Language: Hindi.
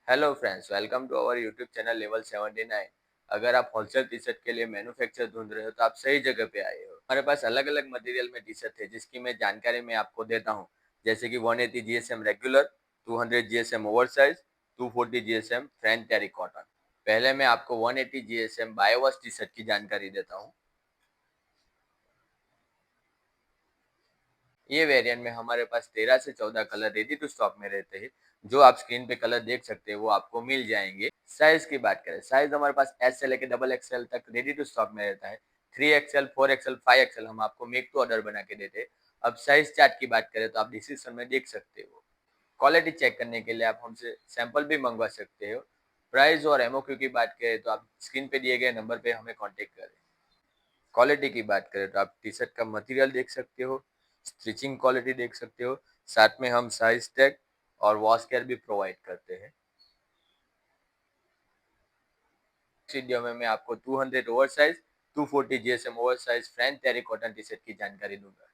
Hello friends, welcome to our YouTube channel level 79। अगर आप होलसेल टी शर्ट के लिए मैन्युफैक्चर ढूंढ रहे हो तो आप सही जगह पे आए हो। हमारे पास अलग अलग मटेरियल में टी शर्ट है जिसकी मैं जानकारी मैं आपको देता हूँ। जैसे कि 180 GSM regular, 200 GSM oversize, 240 GSM French terry cotton. पहले मैं आपको 180 जीएसएम बायोवाश टी शर्ट की जानकारी देता हूँ। ये वेरिएंट में हमारे पास 13 से 14 कलर रेडी टू स्टॉक में रहते हैं। जो आप स्क्रीन पे कलर देख सकते हैं वो आपको मिल जाएंगे। साइज की बात करें, साइज हमारे पास एस से लेकर डबल एक्सएल तक रेडी टू स्टॉक में रहता है। 3 एक्सएल, 4 एक्सएल, 5 एक्सएल हम आपको मेक टू ऑर्डर बना के देते हैं। अब साइज चार्ट की बात करें तो आप डिस्क्रिप्शन में देख सकते हो। क्वालिटी चेक करने के लिए आप हमसे सैंपल भी मंगवा सकते हो। प्राइस और एमओक्यू की बात करें तो आप स्क्रीन पे दिए गए नंबर पे हमें कॉन्टेक्ट करें। क्वालिटी की बात करें तो आप टी शर्ट का मटेरियल देख सकते हो, स्टिचिंग क्वालिटी देख सकते हो। साथ में हम साइज टैग और वॉश केयर भी प्रोवाइड करते हैं। इस वीडियो में मैं आपको 200 over size, 240 GSM over size French terry cotton T shirt की जानकारी दूंगा।